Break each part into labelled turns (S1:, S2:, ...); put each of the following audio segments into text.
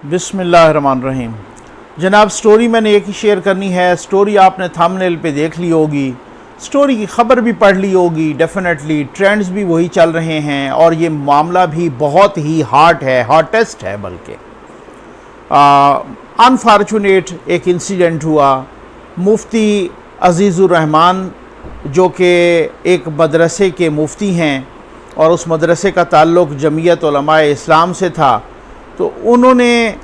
S1: बिस्मिल्लाहिर्रहमानिर्रहीम। जनाब, स्टोरी मैंने एक ही शेयर करनी है। स्टोरी आपने थंबनेल पे देख ली होगी, स्टोरी की खबर भी पढ़ ली होगी। डेफिनेटली ट्रेंड्स भी वही चल रहे हैं और ये मामला भी बहुत ही हॉट है, हॉटेस्ट है बल्कि। अनफॉर्चुनेट एक इंसिडेंट हुआ। मुफ्ती अजीज़ुर रहमान जो कि एक मदरसे के मुफ्ती हैं और उस मदरसे का ताल्लुक़ जमीयत उलमाए इस्लाम से था, तो उन्होंने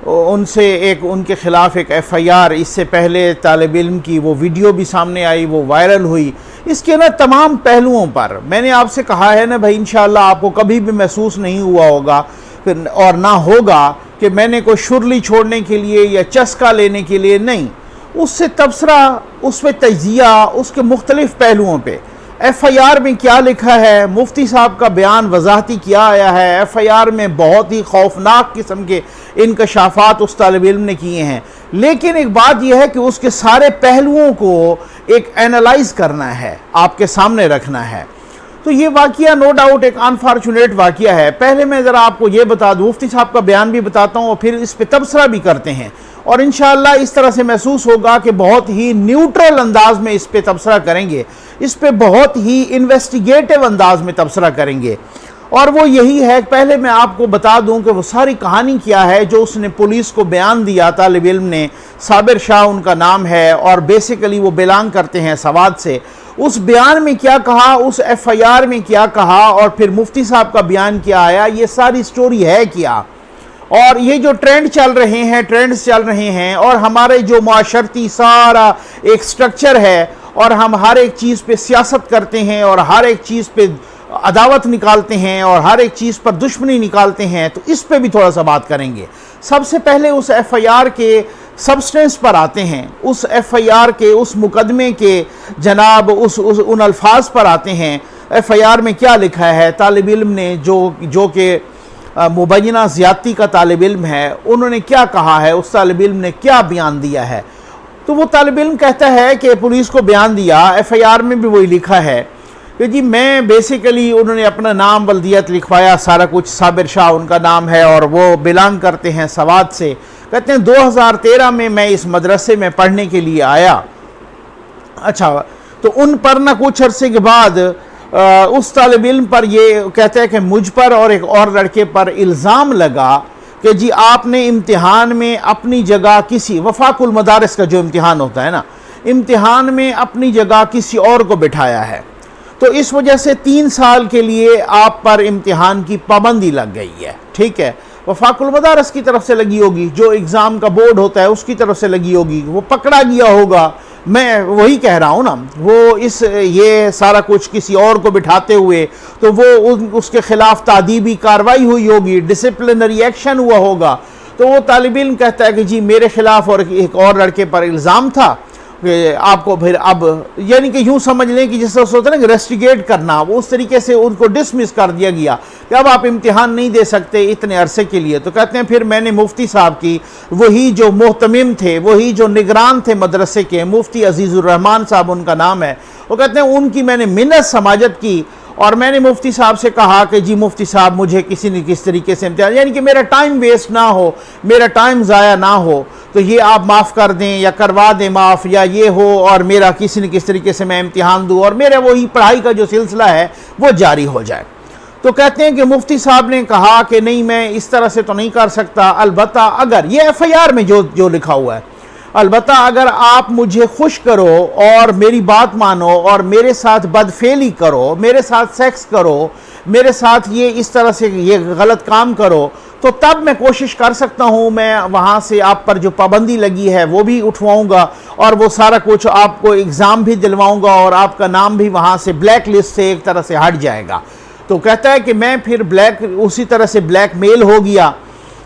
S1: उनसे उनके ख़िलाफ़ एक एफ़आईआर, इससे पहले तालिब इल्म की वो वीडियो भी सामने आई, वो वायरल हुई। इसके ना तमाम पहलुओं पर मैंने आपसे कहा है ना भाई, इंशाअल्लाह आपको कभी भी महसूस नहीं हुआ होगा फिर और ना होगा कि मैंने कोई शुरली छोड़ने के लिए या चस्का लेने के लिए नहीं, उससे तबसरा, उस पर तजिया, उसके मुख्तलिफ़ पहलुओं पे एफ़आईआर में क्या लिखा है, मुफ्ती साहब का बयान वजाहती क्या आया है। एफ़आईआर में बहुत ही खौफनाक किस्म के इंकशाफात उस तालिब इल्म ने किए हैं। लेकिन एक बात यह है कि उसके सारे पहलुओं को एक एनालाइज करना है, आपके सामने रखना है। तो ये वाक़या नो डाउट एक अनफॉर्चुनेट वाक़या है। पहले मैं ज़रा आपको ये बता दूँ, मुफ्ती साहब का बयान भी बताता हूँ और फिर इस पर तबसरा भी करते हैं और इंशाअल्लाह इस तरह से महसूस होगा कि बहुत ही न्यूट्रल अंदाज में इस पर तबसरा करेंगे, इस पर बहुत ही इन्वेस्टिगेटिव अंदाज में तबसरा करेंगे। और वो यही है, पहले मैं आपको बता दूं कि वो सारी कहानी क्या है जो उसने पुलिस को बयान दिया। तालिब इल्म ने, साबिर शाह उनका नाम है और बेसिकली वो बिलोंग करते हैं सवाद से। उस बयान में क्या कहा, उस एफ़आईआर में क्या कहा और फिर मुफ्ती साहब का बयान क्या आया, ये सारी स्टोरी है क्या। और ये जो ट्रेंड्स चल रहे हैं और हमारे जो माशरती सारा एक स्ट्रक्चर है और हम हर एक चीज़ पे सियासत करते हैं और हर एक चीज़ पे अदावत निकालते हैं और हर एक चीज़ पर दुश्मनी निकालते हैं, तो इस पे भी थोड़ा सा बात करेंगे। सबसे पहले उस एफ़आईआर के सब्सटेंस पर आते हैं, उस एफ़आईआर के, उस मुकदमे के जनाब उन अल्फाज पर आते हैं। एफ़आईआर में क्या लिखा है, तालिब इल्म ने जो कि मुबैना ज़्यादती का तालिब इल्म है, उन्होंने क्या कहा है, उस तालिब इल्म ने क्या बयान दिया है। तो वो तालिब इल्म कहता है कि पुलिस को बयान दिया, एफ़आईआर में भी वही लिखा है कि जी मैं बेसिकली, उन्होंने अपना नाम बल्दियत लिखवाया, सारा कुछ, साबिर शाह उनका नाम है और वो बिलोंग करते हैं सवाद से। कहते हैं 2013 में मैं इस मदरसे में पढ़ने के लिए आया। अच्छा, तो उन पर ना कुछ अरसे के बाद उस तालिब इल्म पर ये कहते हैं कि मुझ पर और एक और लड़के पर इल्ज़ाम लगा कि जी आपने इम्तिहान में अपनी जगह किसी, वफाकुल मदारिस का जो इम्तिहान होता है ना, इम्तिहान में अपनी जगह किसी और को बिठाया है, तो इस वजह से 3 साल के लिए आप पर इम्तिहान की पाबंदी लग गई है। ठीक है, वफाकुल मदारिस की तरफ से लगी होगी, जो एग्ज़ाम का बोर्ड होता है उसकी तरफ से लगी होगी, वो पकड़ा गया होगा। मैं वही कह रहा हूँ ना, वो ये सारा कुछ किसी और को बिठाते हुए, तो वो उसके ख़िलाफ़ तादीबी कार्रवाई हुई होगी, डिसिप्लिनरी एक्शन हुआ होगा। तो वो तालिब इल्म कहता है कि जी मेरे ख़िलाफ़ और एक और लड़के पर इल्ज़ाम था कि आपको फिर अब, यानी कि यूँ समझ लें कि जिस तरह से होता है ना कि रेस्टिगेट करना, वो उस तरीके से उनको डिसमिस कर दिया गया कि अब आप इम्तिहान नहीं दे सकते इतने अरसे के लिए। तो कहते हैं फिर मैंने मुफ्ती साहब की, वही जो मोहतमिम थे, वही जो निगरान थे मदरसे के, मुफ्ती अजीज़ुर रहमान साहब उनका नाम है, वो कहते हैं उनकी मैंने मिन्नत समाजत की और मैंने मुफ्ती साहब से कहा कि जी मुफ्ती साहब मुझे किसी न किस तरीके से इम्तिहान, यानी कि मेरा टाइम वेस्ट ना हो, मेरा टाइम ज़ाया ना हो, तो ये आप माफ़ कर दें या करवा दें माफ़, या ये हो और मेरा किसी न किस तरीके से मैं इम्तिहान दूँ और मेरा वही पढ़ाई का जो सिलसिला है वो जारी हो जाए। तो कहते हैं कि मुफ्ती साहब ने कहा कि नहीं, मैं इस तरह से तो नहीं कर सकता, अलबत्ता अगर, ये एफ़आईआर में जो लिखा हुआ है, अलबत्ता अगर आप मुझे खुश करो और मेरी बात मानो और मेरे साथ बदफेली करो, मेरे साथ सेक्स करो, मेरे साथ ये इस तरह से ये गलत काम करो, तो तब मैं कोशिश कर सकता हूँ, मैं वहाँ से आप पर जो पाबंदी लगी है वो भी उठवाऊँगा और वो सारा कुछ आपको एग्ज़ाम भी दिलवाऊँगा और आपका नाम भी वहाँ से ब्लैक लिस्ट से एक तरह से हट जाएगा। तो कहता है कि मैं फिर उसी तरह से ब्लैकमेल हो गया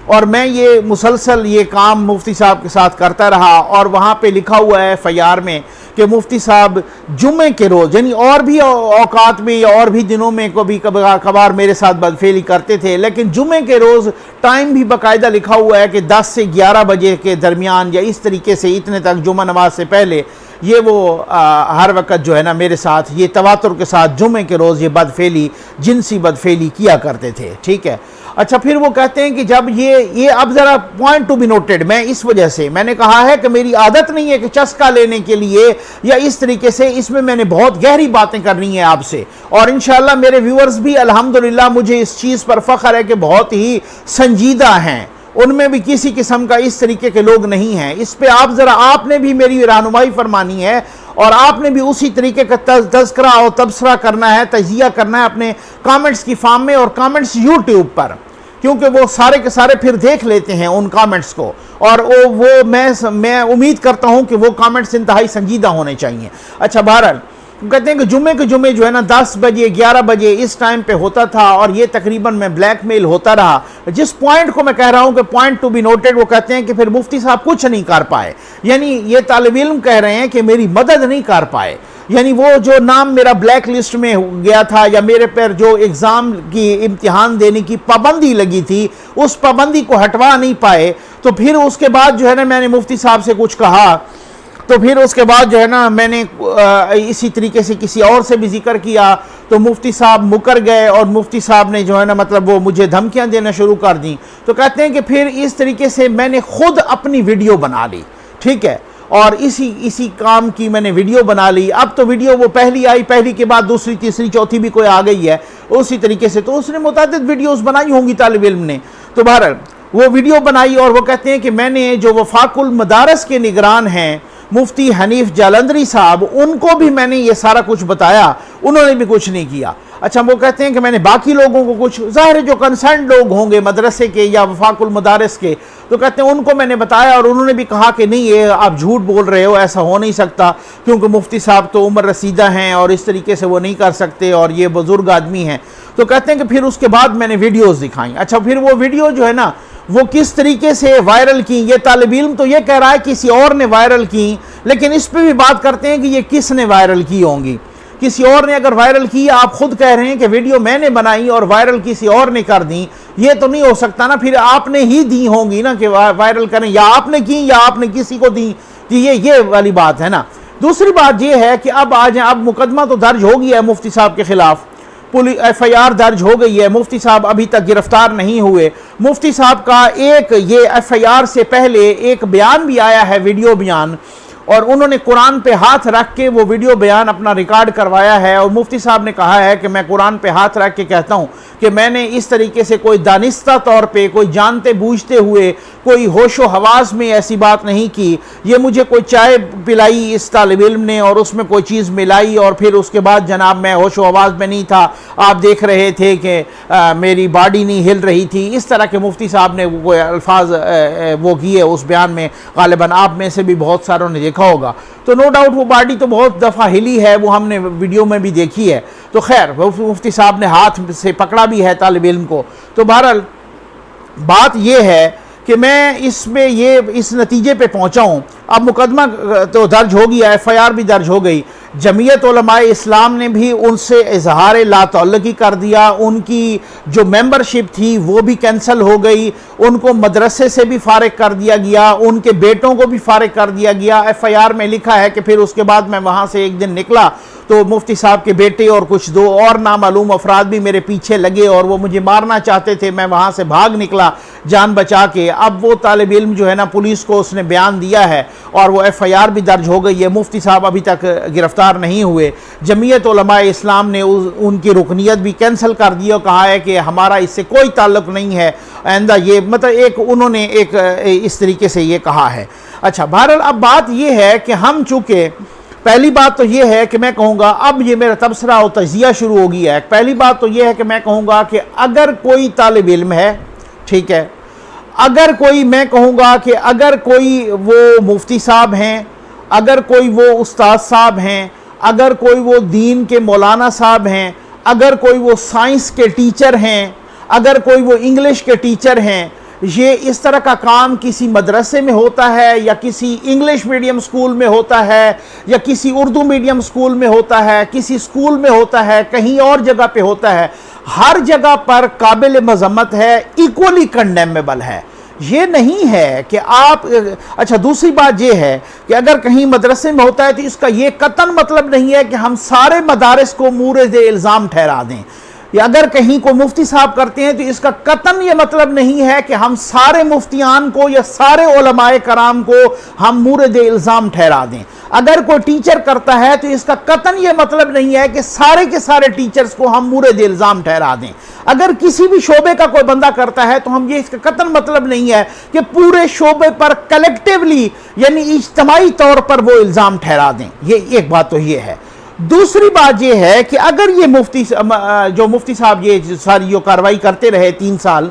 S1: और मैं ये मुसलसल ये काम मुफ्ती साहब के साथ करता रहा। और वहाँ पे लिखा हुआ है एफ़आईआर में कि मुफ्ती साहब जुम्मे के रोज़, यानी और भी औकात में या और भी दिनों में कभी कभार मेरे साथ बदफेली करते थे, लेकिन जुम्मे के रोज़ टाइम भी बाकायदा लिखा हुआ है कि 10 से 11 बजे के दरमियान या इस तरीके से, इतने तक जुम्मा नमाज से पहले ये वो हर वक्त जो है ना मेरे साथ ये तवातुर के साथ जुमे के रोज़ ये बदफेली, जिनसी बदफेली किया करते थे। ठीक है। अच्छा, फिर वो कहते हैं कि जब ये अब ज़रा पॉइंट टू बी नोटेड, मैं इस वजह से मैंने कहा है कि मेरी आदत नहीं है कि चस्का लेने के लिए या इस तरीके से, इसमें मैंने बहुत गहरी बातें करनी है आपसे, और इंशाअल्लाह मेरे व्यूअर्स भी अल्हम्दुलिल्लाह मुझे इस चीज़ पर फ़ख्र है कि बहुत ही संजीदा हैं, उनमें भी किसी किस्म का इस तरीके के लोग नहीं हैं। इस पे आप ज़रा, आपने भी मेरी रहनुमाई फरमानी है और आपने भी उसी तरीके का तज़किरा और तबसरा करना है, तजिया करना है अपने कमेंट्स की फॉर्म में और कमेंट्स यूट्यूब पर, क्योंकि वो सारे के सारे फिर देख लेते हैं उन कमेंट्स को, और वो मैं उम्मीद करता हूं कि वो कमेंट्स इंतहाई संजीदा होने चाहिए। अच्छा, बहरहाल कहते हैं कि जुम्मे के जुम्मे जो है ना 10 बजे 11 बजे इस टाइम पे होता था, और ये तकरीबन मैं ब्लैकमेल होता रहा। जिस पॉइंट को मैं कह रहा हूं कि पॉइंट टू बी नोटेड, वो कहते हैं कि फिर मुफ्ती साहब कुछ नहीं कर पाए, यानी ये तालिब इल्म कह रहे हैं कि मेरी मदद नहीं कर पाए, यानी वो जो नाम मेरा ब्लैक लिस्ट में गया था या मेरे पर जो एग्ज़ाम की इम्तिहान देने की पाबंदी लगी थी उस पाबंदी को हटवा नहीं पाए। तो फिर उसके बाद जो है ना मैंने मुफ्ती साहब से कुछ कहा, तो फिर उसके बाद जो है ना मैंने इसी तरीके से किसी और से भी जिक्र किया, तो मुफ्ती साहब मुकर गए और मुफ्ती साहब ने जो है ना मतलब वो मुझे धमकियां देना शुरू कर दी। तो कहते हैं कि फिर इस तरीके से मैंने खुद अपनी वीडियो बना ली। ठीक है, और इसी काम की मैंने वीडियो बना ली। अब तो वीडियो वो पहली आई, पहली के बाद दूसरी तीसरी चौथी भी कोई आ गई है उसी तरीके से, तो उसने मुतादिद वीडियोस बनाई होंगी तालिब इल्म ने। तो बहरहाल वो वीडियो बनाई और वो कहते हैं कि मैंने जो वफाकुल मदारस के निगरान हैं मुफ्ती हनीफ जालंधरी साहब, उनको भी मैंने ये सारा कुछ बताया, उन्होंने भी कुछ नहीं किया। अच्छा, वो कहते हैं कि मैंने बाकी लोगों को कुछ, ज़ाहिर है जो कंसर्न लोग होंगे मदरसे के या वफाकुल मदारस के, तो कहते हैं उनको मैंने बताया और उन्होंने भी कहा कि नहीं, ये आप झूठ बोल रहे हो, ऐसा हो नहीं सकता, क्योंकि मुफ्ती साहब तो उम्र रसीदा हैं और इस तरीके से वो नहीं कर सकते और ये बुजुर्ग आदमी हैं। तो कहते हैं कि फिर उसके बाद मैंने वीडियोज़ दिखाई। अच्छा, फिर वो वीडियो जो है ना वो किस तरीके से वायरल की, ये तालिब इल्म तो ये कह रहा है किसी और ने वायरल की, लेकिन इस पर भी बात करते हैं कि ये किसने वायरल की होंगी। किसी और ने अगर वायरल की, आप खुद कह रहे हैं कि वीडियो मैंने बनाई और वायरल किसी और ने कर दी, ये तो नहीं हो सकता ना, फिर आपने ही दी होंगी ना कि वायरल करें, या आपने की या आपने किसी को दी, कि ये वाली बात है ना। दूसरी बात ये है कि अब मुकदमा तो दर्ज हो गया है मुफ्ती साहब के खिलाफ, FIR दर्ज हो गई है, मुफ्ती साहब अभी तक गिरफ्तार नहीं हुए। मुफ्ती साहब का एक ये FIR से पहले एक बयान भी आया है, वीडियो बयान, और उन्होंने कुरान पे हाथ रख के वो वीडियो बयान अपना रिकॉर्ड करवाया है, और मुफ्ती साहब ने कहा है कि मैं कुरान पे हाथ रख के कहता हूँ कि मैंने इस तरीके से कोई दानिस्ता तौर पे, कोई जानते बूझते हुए, कोई होशो हवास में ऐसी बात नहीं की। ये मुझे कोई चाय पिलाई इस तालिब इल्म ने और उसमें कोई चीज़ मिलाई, और फिर उसके बाद जनाब मैं होशो हवास में नहीं था, आप देख रहे थे कि मेरी बॉडी नहीं हिल रही थी। इस तरह के मुफ्ती साहब ने वो अल्फाज वो किए उस बयान में, गालिबन आप में से भी बहुत सारों ने देखा होगा। तो नो डाउट वो बॉडी तो बहुत दफ़ा हिली है, वो हमने वीडियो में भी देखी है। तो खैर वो मुफ्ती साहब ने हाथ से पकड़ा भी है तालिब इल्म को। तो बहरहाल बात ये है कि मैं इसमें इस नतीजे पे पहुंचा हूँ। अब मुकदमा तो दर्ज हो गया, FIR भी दर्ज हो गई। जमीयत उलमाए इस्लाम ने भी उनसे इजहार लातअल्लुकी कर दिया, उनकी जो मेंबरशिप थी वो भी कैंसिल हो गई, उनको मदरसे से भी फारिग कर दिया गया, उनके बेटों को भी फारिग कर दिया गया। FIR में लिखा है कि फिर उसके बाद मैं वहाँ से एक दिन निकला तो मुफ्ती साहब के बेटे और कुछ 2 और नामालूम अफराद भी मेरे पीछे लगे और वो मुझे मारना चाहते थे। मैं वहाँ से भाग निकला जान बचा के। अब वो तालिब इल्म जो है ना, पुलिस को उसने बयान दिया है और वो FIR भी दर्ज हो गई है। मुफ्ती साहब अभी तक गिरफ्तार नहीं हुए। जमीयत उलमाए इस्लाम ने उनकी रुकनियत भी कैंसिल कर दी और कहा है कि हमारा इससे कोई ताल्लुक़ नहीं है आइंदा, ये मतलब उन्होंने इस तरीके से ये कहा है। अच्छा, बहरहाल अब बात ये है कि हम चूँकि पहली बात तो ये है कि मैं कहूँगा, अब ये मेरा तबसरा और तजिया शुरू हो गया है। पहली बात तो ये है कि मैं कहूँगा कि अगर कोई तालिब इल्म है, ठीक है, अगर कोई, मैं कहूँगा कि अगर कोई वो मुफ्ती साहब हैं, अगर कोई वो उस्ताद साहब हैं, अगर कोई वो दीन के मौलाना साहब हैं, अगर कोई वो साइंस के टीचर हैं, अगर कोई वो इंग्लिश के टीचर हैं, ये इस तरह का काम किसी मदरसे में होता है या किसी इंग्लिश मीडियम स्कूल में होता है या किसी उर्दू मीडियम स्कूल में होता है, किसी स्कूल में होता है, कहीं और जगह पे होता है, हर जगह पर काबिल मजम्मत है, इक्वली कंडेमेबल है। ये नहीं है कि आप, अच्छा दूसरी बात ये है कि अगर कहीं मदरसे में होता है तो इसका ये कतन मतलब नहीं है कि हम सारे मदारिस को मूरद इल्ज़ाम ठहरा दें, या अगर कहीं को मुफ्ती साहब करते हैं तो इसका कतन ये मतलब नहीं है कि हम सारे मुफ्तियान को या सारे उलमाए कराम को हम मूरद इल्ज़ाम ठहरा दें। अगर कोई टीचर करता है तो इसका कतन ये मतलब नहीं है कि सारे के सारे टीचर्स को हम मूरद इल्ज़ाम ठहरा दें। अगर किसी भी शोबे का कोई बंदा करता है तो हम ये इसका कतन मतलब नहीं है कि पूरे शोबे पर कलेक्टिवली यानी इज्तमाई तौर पर वो इल्ज़ाम ठहरा दें। ये एक बात तो ये है। दूसरी बात यह है कि अगर ये मुफ्ती साहब ये सारी जो कार्रवाई करते रहे 3 साल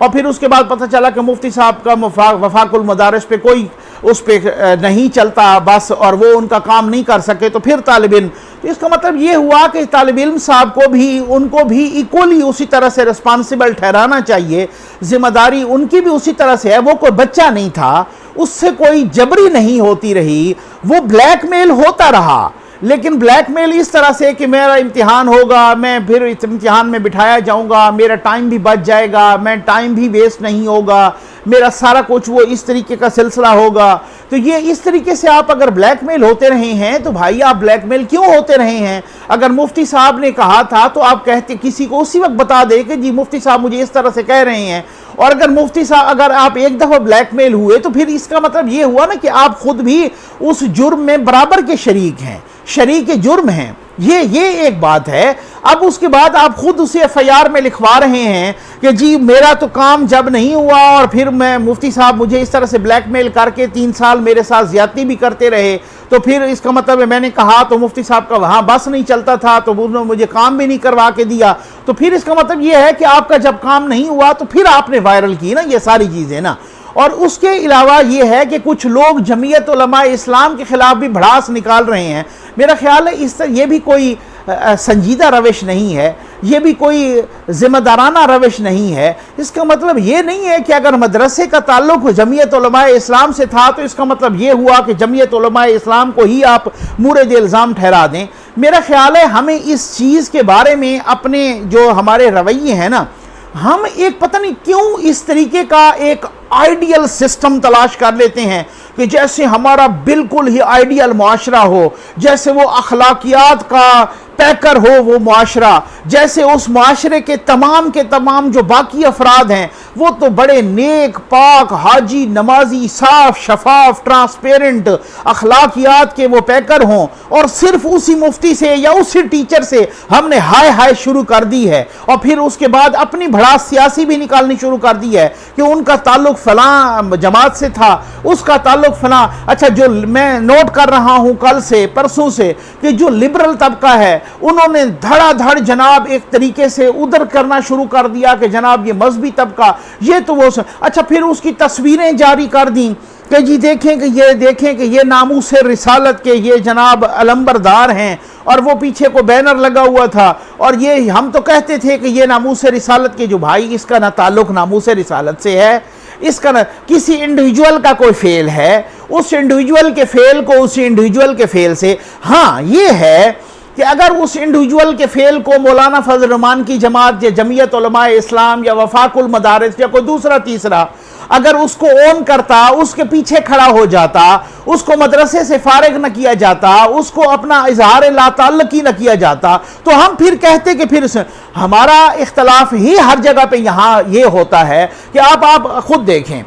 S1: और फिर उसके बाद पता चला कि मुफ्ती साहब का वफाकुल मदारिस पे कोई उस पे नहीं चलता बस, और वो उनका काम नहीं कर सके, तो फिर तालिब इल्म, तो इसका मतलब ये हुआ कि तालिब इल्म साहब को भी उनको भी इक्वली उसी तरह से रिस्पॉन्सिबल ठहराना चाहिए, जिम्मेदारी उनकी भी उसी तरह से है। वो कोई बच्चा नहीं था, उससे कोई जबरी नहीं होती रही, वो ब्लैकमेल होता रहा, लेकिन ब्लैकमेल इस तरह से कि मेरा इम्तिहान होगा, मैं फिर इस इम्तिहान में बिठाया जाऊंगा, मेरा टाइम भी बच जाएगा, मैं टाइम भी वेस्ट नहीं होगा, मेरा सारा कुछ वो इस तरीके का सिलसिला होगा। तो ये इस तरीके से आप अगर ब्लैकमेल होते रहे हैं तो भाई आप ब्लैकमेल क्यों होते रहे हैं? अगर मुफ्ती साहब ने कहा था तो आप कहते, किसी को उसी वक्त बता दे कि जी मुफ्ती साहब मुझे इस तरह से कह रहे हैं। और अगर मुफ्ती साहब, अगर आप एक दफ़ा ब्लैकमेल हुए तो फिर इसका मतलब ये हुआ ना कि आप खुद भी उस जुर्म में बराबर के शरीक हैं, शरीक जुर्म हैं। ये एक बात है। अब उसके बाद आप खुद उसे एफआईआर में लिखवा रहे हैं कि जी मेरा तो काम जब नहीं हुआ और फिर मैं मुफ्ती साहब मुझे इस तरह से ब्लैकमेल करके 3 साल मेरे साथ ज्यादती भी करते रहे, तो फिर इसका मतलब है मैंने कहा तो मुफ्ती साहब का वहाँ बस नहीं चलता था तो उन्होंने मुझे काम भी नहीं करवा के दिया। तो फिर इसका मतलब ये है कि आपका जब काम नहीं हुआ तो फिर आपने वायरल की ना ये सारी चीज़ें ना। और उसके अलावा ये है कि कुछ लोग जमीयत उलमा इस्लाम के खिलाफ भी भड़ास निकाल रहे हैं। मेरा ख्याल है इस तरह ये भी कोई संजीदा रविश नहीं है, ये भी कोई जिम्मेदाराना रविश नहीं है। इसका मतलब ये नहीं है कि अगर मदरसे का ताल्लुक जमीयत उलमा इस्लाम से था तो इसका मतलब ये हुआ कि जमीयत उलमा इस्लाम को ही आप मूरद इल्ज़ाम ठहरा दें। मेरा ख्याल है हमें इस चीज़ के बारे में अपने जो हमारे रवैये हैं ना, हम एक पता नहीं क्यों इस तरीके का एक आइडियल सिस्टम तलाश कर लेते हैं कि जैसे हमारा बिल्कुल ही आइडियल मुआशरा हो, जैसे वो अखलाकियात का पैकर हो वो मुआशरा, जैसे उस मुआशरे के तमाम जो बाकी अफराद हैं वो तो बड़े नेक पाक हाजी नमाजी साफ शफाफ ट्रांसपेरेंट अखलाकियात के वो पैकर हों, और सिर्फ उसी मुफ्ती से या उसी टीचर से हमने हाय हाय शुरू कर दी है। और फिर उसके बाद अपनी भड़ास सियासी भी निकालनी शुरू कर दी है कि उनका ताल्लुक फलां जमात से था, उसका ताल्लुक फलां। अच्छा, जो मैं नोट कर रहा हूं कल से परसों से कि जो लिबरल तबका है उन्होंने धड़ाधड़ जनाब एक तरीके से उधर करना शुरू कर दिया कि जनाब ये मजहबी तबका ये तो वो अच्छा, फिर उसकी तस्वीरें जारी कर दी कि जी देखें कि ये नामूस रिसालत के ये जनाब अलंबरदार हैं, और वो पीछे को बैनर लगा हुआ था। और ये हम तो कहते थे कि ये नामूस रिसालत के जो भाई, इसका ना ताल्लुक नामूस रिसालत से है, इसका ना किसी इंडिविजुअल का कोई फेल है, उस इंडिविजुअल के फेल को उसी इंडिविजुअल के फेल से। हाँ ये है कि अगर उस इंडिविजुअल के फेल को मौलाना फजल रहमान की जमात या जमीयत उलमा इस्लाम या वफाकुल मदारिस या कोई दूसरा तीसरा अगर उसको ओन करता, उसके पीछे खड़ा हो जाता, उसको मदरसे से फारिग न किया जाता, उसको अपना इजहार लाताल्लुकी न किया जाता, तो हम फिर कहते कि फिर हमारा इख्तलाफ ही हर जगह पे यहाँ ये होता है कि आप खुद देखें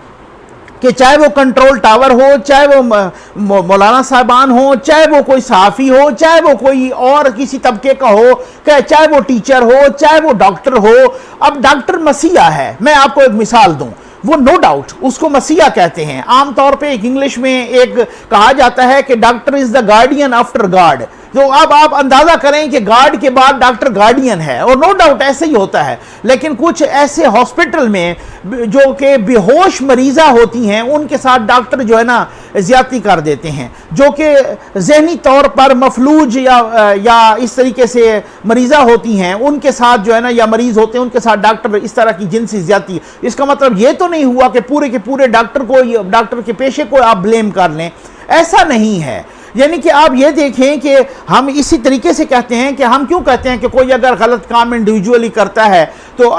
S1: कि चाहे वो कंट्रोल टावर हो, चाहे वो मौलाना साहबान हो, चाहे वो कोई सहाफ़ी हो, चाहे वो कोई और किसी तबके का हो, चाहे वो टीचर हो, चाहे वो डॉक्टर हो। अब डॉक्टर मसीहा है, मैं आपको एक मिसाल दूं, वो नो डाउट उसको मसीहा कहते हैं। आमतौर पे एक इंग्लिश में एक कहा जाता है कि doctor is the guardian after God. तो अब आप अंदाजा करें कि गार्ड के बाद डॉक्टर गार्डियन है, और नो डाउट ऐसे ही होता है। लेकिन कुछ ऐसे हॉस्पिटल में जो कि बेहोश मरीजा होती हैं उनके साथ डॉक्टर जो है ना ज्यादती कर देते हैं, जो कि जहनी तौर पर मफलूज या इस तरीके से मरीजा होती हैं उनके साथ जो है ना, या मरीज होते हैं उनके साथ डॉक्टर इस तरह की जिनसी ज्यादती। इसका मतलब ये तो नहीं हुआ कि पूरे के पूरे डॉक्टर के पेशे को आप ब्लेम कर लें, ऐसा नहीं है। यानी कि आप ये देखें कि हम इसी तरीके से कहते हैं कि हम क्यों कहते हैं कि कोई अगर गलत काम इंडिविजुअली करता है तो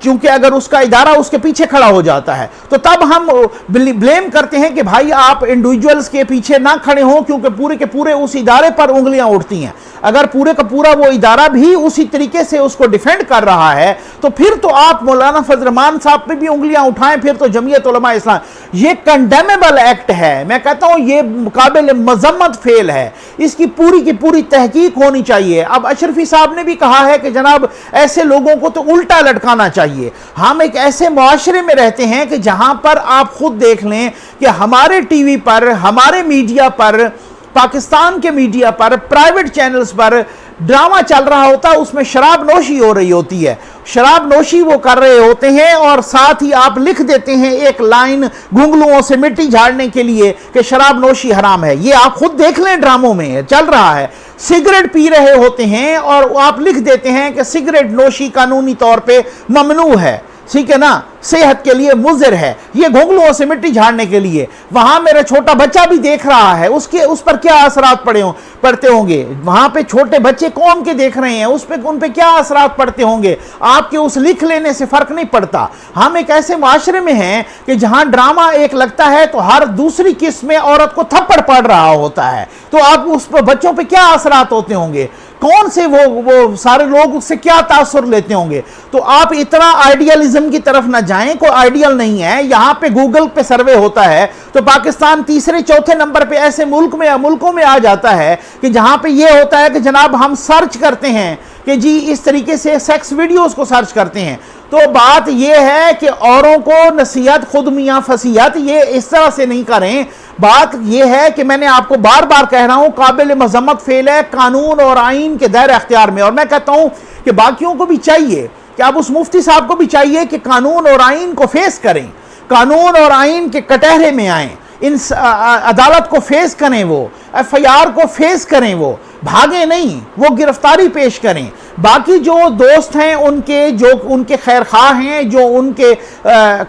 S1: क्योंकि अगर उसका इदारा उसके पीछे खड़ा हो जाता है तो तब हम ब्लेम करते हैं कि भाई आप इंडिविजुअल्स के पीछे ना खड़े हों, क्योंकि पूरे के पूरे उस इदारे पर उंगलियां उठती हैं। अगर पूरे का पूरा वो इदारा भी उसी तरीके से उसको डिफेंड कर रहा है तो फिर तो आप मौलाना फजल रहमान साहब पे भी उंगलियां उठाएं, फिर तो जमीयत उलमा इस्लाम, ये कंडेमेबल एक्ट है। मैं कहता हूं ये काबिल मजम्मत फेल है, इसकी पूरी की पूरी तहकीक होनी चाहिए। अब अशरफी साहब ने भी कहा है कि जनाब ऐसे लोगों को तो उल्टा लटकाना चाहिए। हम एक ऐसे मुआशरे में रहते हैं कि जहां पर आप खुद देख लें कि हमारे टीवी पर, हमारे मीडिया पर, पाकिस्तान के मीडिया पर, प्राइवेट चैनल्स पर ड्रामा चल रहा होता है, उसमें शराब नोशी हो रही होती है, शराब नोशी वो कर रहे होते हैं और साथ ही आप लिख देते हैं एक लाइन घुंघलुओं से मिट्टी झाड़ने के लिए कि शराब नोशी हराम है। ये आप खुद देख लें, ड्रामों में चल रहा है। सिगरेट पी रहे होते हैं और आप लिख देते हैं कि सिगरेट नोशी कानूनी तौर पे ममनू है, ठीक है ना, सेहत के लिए मुज़िर है, ये घुंघलुओं से मिट्टी झाड़ने के लिए। वहां मेरा छोटा बच्चा भी देख रहा है, उस पर क्या असरात पड़ते होंगे। वहां पे छोटे बच्चे कौम के देख रहे हैं, उन पे क्या असरात पड़ते होंगे। आपके उस लिख लेने से फर्क नहीं पड़ता। हम एक ऐसे माशरे में हैं कि जहां ड्रामा एक लगता है तो हर दूसरी किस्त में औरत को थप्पड़ पड़ रहा होता है, तो आप उस पर बच्चों पे क्या असरात होते होंगे, कौन से वो सारे लोग उससे क्या तासुर लेते होंगे। तो आप इतना आइडियलिज्म की तरफ ना जाएं, कोई आइडियल नहीं है। यहां पे गूगल पे सर्वे होता है तो पाकिस्तान तीसरे चौथे नंबर पे ऐसे मुल्कों में आ जाता है कि जहां पे ये होता है कि जनाब हम सर्च करते हैं कि जी इस तरीके से सेक्स वीडियोस को सर्च करते हैं। तो बात यह है कि औरों को नसीहत खुद मियां फसीहत ये इस तरह से नहीं करें। बात यह है कि मैंने आपको बार बार कह रहा हूं काबिल मजम्मत फेल है कानून और आइन के दायरे अख्तियार में। और मैं कहता हूं कि बाकियों को भी चाहिए कि अब उस मुफ्ती साहब को भी चाहिए कि कानून और आइन को फेस करें, कानून और आइन के कटहरे में आएं, इन अदालत को फेस करें, वो FIR को फेस करें, वो भागे नहीं, वो गिरफ्तारी पेश करें। बाकी जो दोस्त हैं उनके, जो उनके खैरखा हैं, जो उनके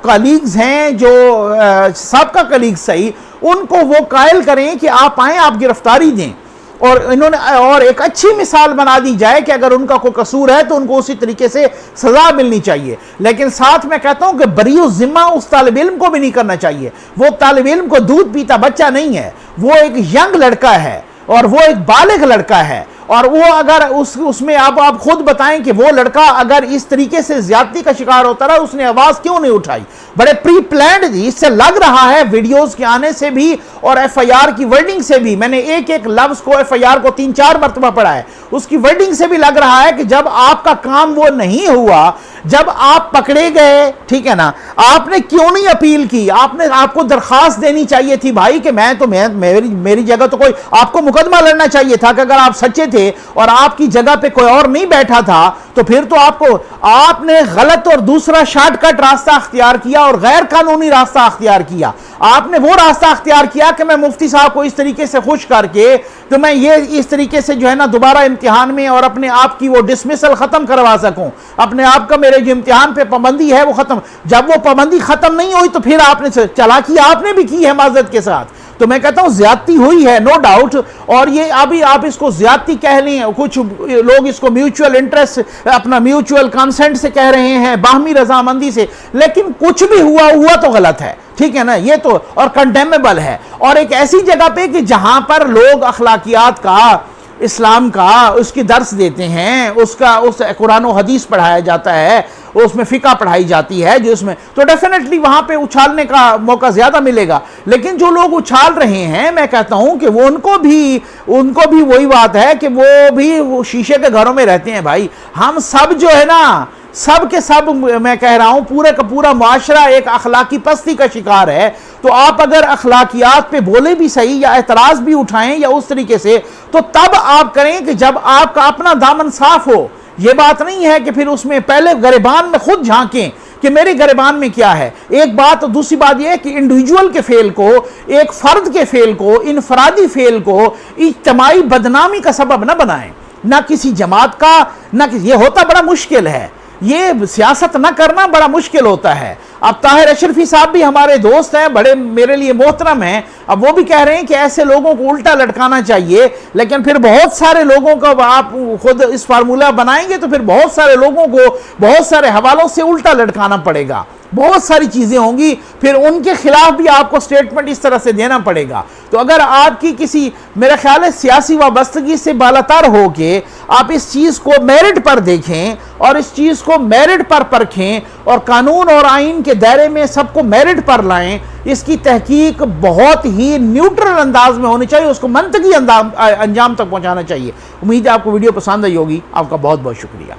S1: कलीग्स हैं, जो सबका कलीग सही, उनको वो कायल करें कि आप आएँ, आप गिरफ्तारी दें। और एक अच्छी मिसाल बना दी जाए कि अगर उनका कोई कसूर है तो उनको उसी तरीके से सजा मिलनी चाहिए। लेकिन साथ में कहता हूं कि बरीउ जिम्मा उस तालिब इल्म को भी नहीं करना चाहिए। वो तालिब इल्म को दूध पीता बच्चा नहीं है, वो एक यंग लड़का है और वो एक बालिग लड़का है। और वो अगर उसमें आप खुद बताएं कि वो लड़का अगर इस तरीके से ज्यादती का शिकार होता रहा, उसने आवाज क्यों नहीं उठाई। बड़े प्री प्लान्ड, इससे लग रहा है वीडियोस के आने से भी और FIR की वर्डिंग से भी, मैंने एक एक लफ्ज को FIR को 3-4 मरतबा पढ़ा है, उसकी वर्डिंग से भी लग रहा है कि जब आपका काम वो नहीं हुआ, जब आप पकड़े गए, ठीक है ना, आपने क्यों नहीं अपील की। आपको दरखास्त देनी चाहिए थी भाई कि मेरी जगह तो कोई, आपको मुकदमा लड़ना चाहिए था कि अगर आप सच्चे थे और आपकी जगह पे कोई और नहीं बैठा था तो फिर तो आपने गलत और दूसरा शॉर्टकट रास्ता अख्तियार किया और गैर कानूनी रास्ता अख्तियार किया। आपने वो रास्ता अख्तियार किया कि मैं मुफ्ती साहब को इस तरीके से खुश करके तो मैं ये इस तरीके से जो है ना दोबारा इम्तिहान में और अपने आप की वो डिसमिसल खत्म करवा सकूं, अपने आप का मेरे जो इम्तिहान पे पाबंदी है वो खत्म। जब वो पाबंदी खत्म नहीं हुई तो फिर आपने चालाकी आपने भी की है माजरत के साथ। तो मैं कहता हूं ज्यादती हुई है, नो डाउट। और ये अभी आप इसको ज्यादती कह लें, कुछ लोग इसको म्यूचुअल इंटरेस्ट, अपना म्यूचुअल कंसेंट से कह रहे हैं, बाहमी रजामंदी से, लेकिन कुछ भी हुआ तो गलत है, ठीक है ना, ये तो और कंडेमेबल है। और एक ऐसी जगह पे कि जहां पर लोग अखलाकियात का, इस्लाम का उसकी दर्स देते हैं, उस कुरान और हदीस पढ़ाया जाता है, उसमें फ़िक़ा पढ़ाई जाती है, जो उसमें तो डेफिनेटली वहाँ पे उछालने का मौका ज़्यादा मिलेगा। लेकिन जो लोग उछाल रहे हैं, मैं कहता हूँ कि वो उनको भी वही बात है कि वो शीशे के घरों में रहते हैं भाई। हम सब जो है ना, सब के सब, मैं कह रहा हूं पूरे का पूरा माशरा एक अखलाकी पस्ती का शिकार है। तो आप अगर अखलाकियात पे बोले भी सही या एतराज भी उठाएं या उस तरीके से, तो तब आप करें कि जब आपका अपना दामन साफ हो। यह बात नहीं है कि फिर उसमें पहले गिरबान में खुद झांकें कि मेरे गिरबान में क्या है। एक बात। तो दूसरी बात यह है कि इंडिविजुअल के फेल को, एक फर्द के फेल को, इनफरादी फेल को इज्तिमाई बदनामी का सबब न बनाएं, ना किसी जमात का, ना किसी, ये होता बड़ा मुश्किल है, ये सियासत ना करना बड़ा मुश्किल होता है। अब ताहिर अशरफी साहब भी हमारे दोस्त हैं, बड़े मेरे लिए मोहतरम हैं, अब वो भी कह रहे हैं कि ऐसे लोगों को उल्टा लटकाना चाहिए, लेकिन फिर बहुत सारे लोगों को आप खुद इस फार्मूला बनाएंगे तो फिर बहुत सारे लोगों को बहुत सारे हवालों से उल्टा लटकाना पड़ेगा, बहुत सारी चीजें होंगी, फिर उनके खिलाफ भी आपको स्टेटमेंट इस तरह से देना पड़ेगा। तो अगर आपकी किसी, मेरा ख्याल है सियासी वाबस्तगी से बालातर हो के आप इस चीज को मेरिट पर देखें और इस चीज को मेरिट पर परखें और कानून और आइन के दायरे में सबको मेरिट पर लाएं, इसकी तहकीक बहुत ही न्यूट्रल अंदाज में होनी चाहिए, उसको मंतकी अंजाम तक पहुंचाना चाहिए। उम्मीद है आपको वीडियो पसंद आई होगी। आपका बहुत बहुत शुक्रिया।